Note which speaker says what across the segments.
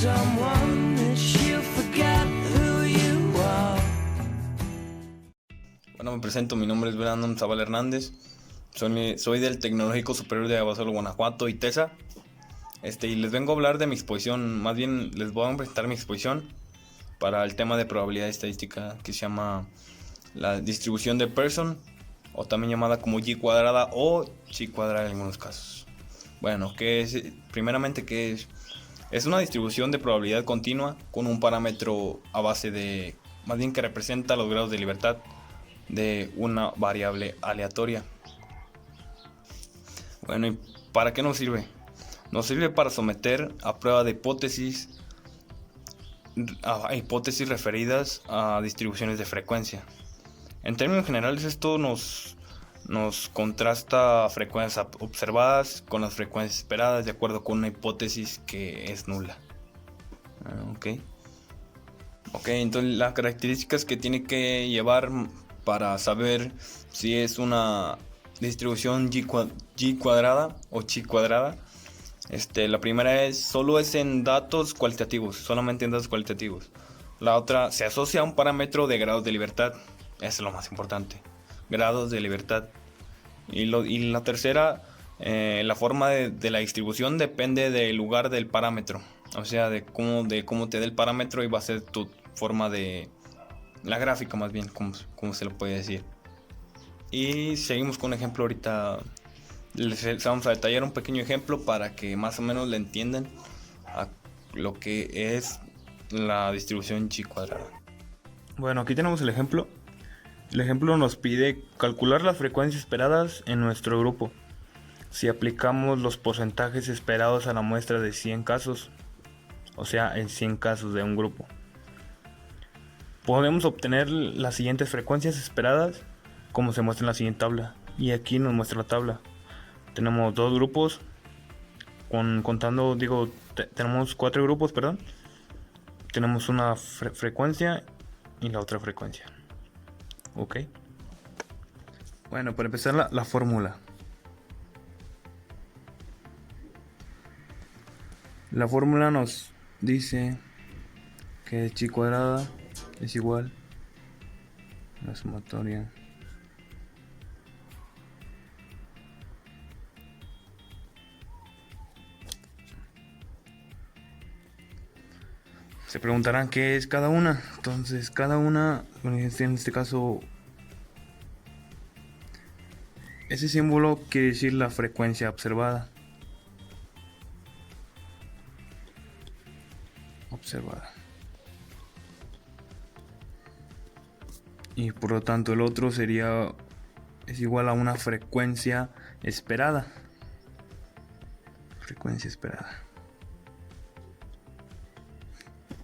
Speaker 1: someone that she'll forget who you are.
Speaker 2: Bueno, me presento, mi nombre es Brandon Zavala Hernández, soy del Tecnológico Superior de Abasolo, Guanajuato, ITESA, y les vengo a hablar de mi exposición, más bien les voy a presentar mi exposición para el tema de probabilidad estadística que se llama la distribución de Pearson, o también llamada como G cuadrada o Chi cuadrada en algunos casos. Bueno, ¿qué es? Primeramente, ¿qué es? Es una distribución de probabilidad continua con un parámetro a base de, más bien que representa los grados de libertad de una variable aleatoria. Bueno, ¿y para qué nos sirve? Nos sirve para someter a prueba de hipótesis referidas a distribuciones de frecuencia. En términos generales, esto nos contrasta frecuencias observadas con las frecuencias esperadas de acuerdo con una hipótesis que es nula. Ok, entonces las características que tiene que llevar para saber si es una distribución G cuadrada o Chi cuadrada. La primera es solo es en datos cualitativos, solamente en datos cualitativos. La otra se asocia a un parámetro de grados de libertad. Eso es lo más importante, grados de libertad. Y la tercera, la forma de la distribución depende del lugar del parámetro. O sea, de cómo te dé el parámetro, y va a ser tu forma de la gráfica, más bien, como se lo puede decir. Y seguimos con un ejemplo ahorita. Les vamos a detallar un pequeño ejemplo para que más o menos le entiendan a lo que es la distribución Chi cuadrada. Bueno, aquí tenemos el ejemplo. El ejemplo nos pide calcular las frecuencias esperadas en nuestro grupo. Si aplicamos los porcentajes esperados a la muestra de 100 casos, o sea, en 100 casos de un grupo, podemos obtener las siguientes frecuencias esperadas, como se muestra en la siguiente tabla. Y aquí nos muestra la tabla. Tenemos dos grupos, tenemos 4 grupos, perdón. Tenemos una frecuencia y la otra frecuencia. Ok. Bueno, para empezar la fórmula. La fórmula nos dice que Chi cuadrada es igual a la sumatoria Se preguntarán qué es cada una. Entonces, cada una, en este caso, ese símbolo quiere decir la frecuencia observada. Y por lo tanto el otro es igual a una frecuencia esperada.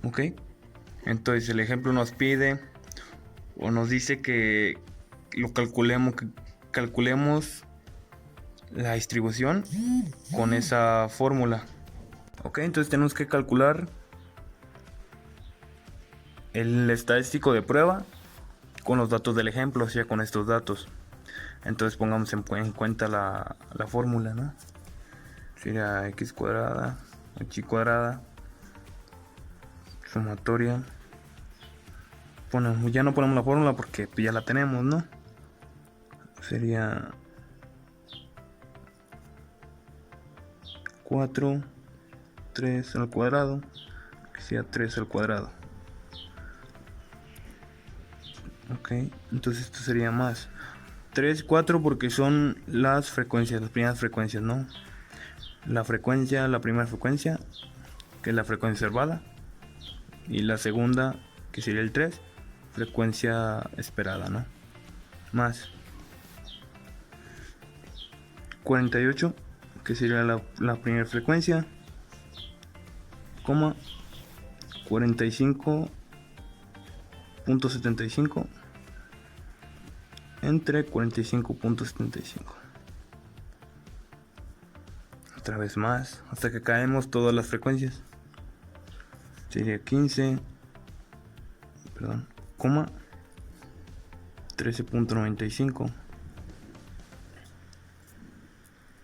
Speaker 2: Ok. Entonces el ejemplo nos pide o nos dice que calculemos la distribución con esa fórmula. Ok, entonces tenemos que calcular el estadístico de prueba con los datos del ejemplo, o sea, con estos datos. Entonces pongamos en cuenta la fórmula, ¿no? Sería x cuadrada, y cuadrada, sumatoria. Ya no ponemos la fórmula porque ya la tenemos, ¿no? Sería 4, 3 al cuadrado, que sea 3 al cuadrado. Ok, entonces esto sería más 3, 4 porque son las frecuencias, las primeras frecuencias, ¿no? La primera frecuencia, que es la frecuencia observada, y la segunda, que sería el 3, frecuencia esperada, ¿no? Más 48, que sería la primera frecuencia, coma 45.75 entre 45.75. Otra vez más, hasta que caemos todas las frecuencias. Sería 13.95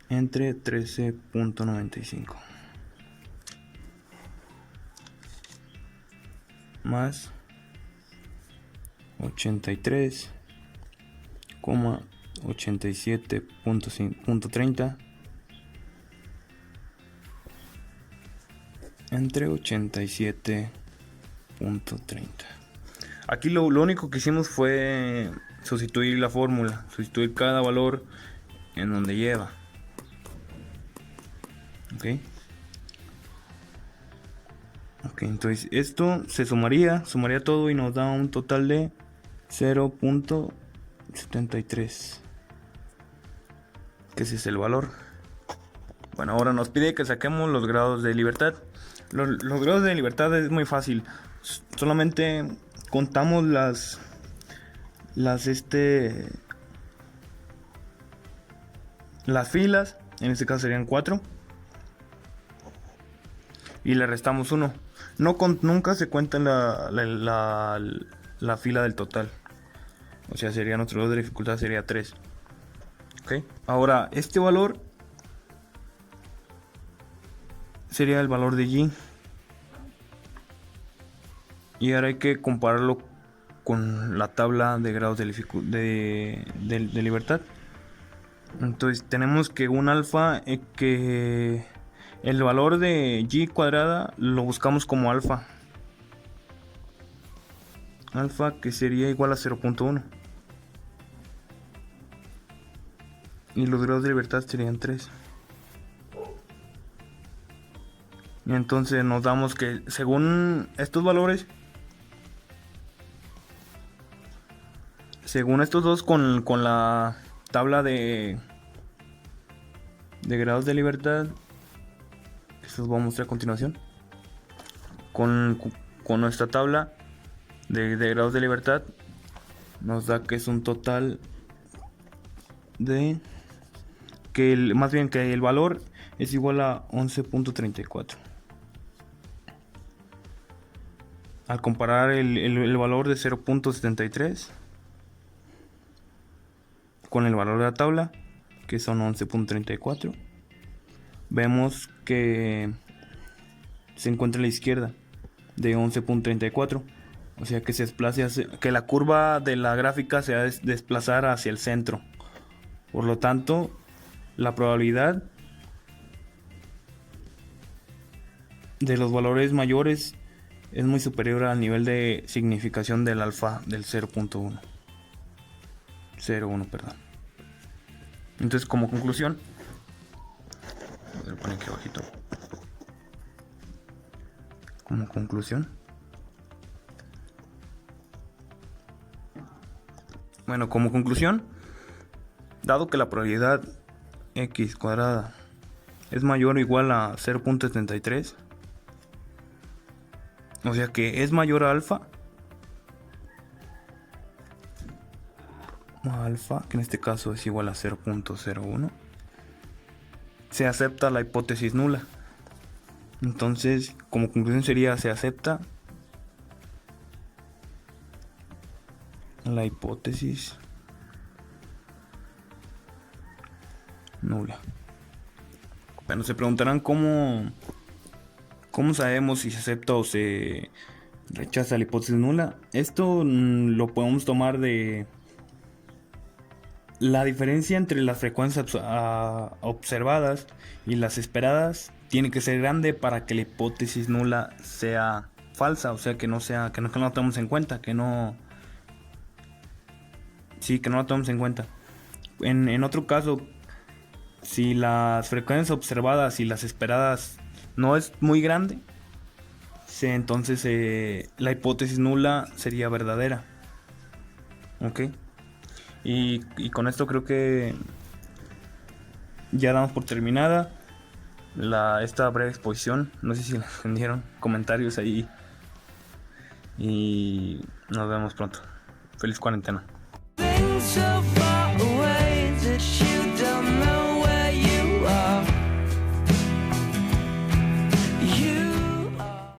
Speaker 2: entre 13.95. más 83,87.30 entre 87.30. Aquí lo único que hicimos fue sustituir la fórmula, sustituir cada valor en donde lleva. Ok, entonces esto se sumaría todo y nos da un total de 0.73, que ese es el valor. Bueno, ahora nos pide que saquemos los grados de libertad. Los grados de libertad es muy fácil. Solamente contamos las filas. En este caso serían 4. Y le restamos 1. Nunca se cuenta la fila del total. O sea, sería nuestro grado de dificultad sería 3. Ok. Ahora, este valor sería el valor de G. Y ahora hay que compararlo con la tabla de grados de libertad. Entonces tenemos que un alfa, que el valor de G cuadrada lo buscamos como alfa. Alfa que sería igual a 0.1. Y los grados de libertad serían 3. Y entonces nos damos que según estos valores, según estos dos con la tabla de grados de libertad, eso os voy a mostrar a continuación, con nuestra tabla de grados de libertad, nos da que es un total de más bien que el valor es igual a 11.34. Al comparar el valor de 0.73 con el valor de la tabla, que son 11.34, vemos que se encuentra a la izquierda de 11.34. O sea que se desplace que la curva de la gráfica se va a desplazar hacia el centro. Por lo tanto, la probabilidad de los valores mayores es muy superior al nivel de significación del alfa del 0.1. Perdón. Entonces, como conclusión, voy a poner aquí abajito. Como conclusión, dado que la probabilidad x cuadrada es mayor o igual a 0.73, o sea que es mayor a alfa, que en este caso es igual a 0.01, se acepta la hipótesis nula. Entonces, como conclusión sería: se acepta la hipótesis nula. Bueno, se preguntarán cómo sabemos si se acepta o se rechaza la hipótesis nula. Esto lo podemos tomar de la diferencia entre las frecuencias observadas y las esperadas. Tiene que ser grande para que la hipótesis nula sea falsa, o sea que no la tomemos en cuenta, que no la tomemos en cuenta. En otro caso, si las frecuencias observadas y las esperadas no es muy grande, entonces la hipótesis nula sería verdadera. Ok. Y con esto creo que ya damos por terminada esta breve exposición. No sé si la entendieron. Comentarios ahí. Y nos vemos pronto. Feliz cuarentena.
Speaker 1: Been so far away.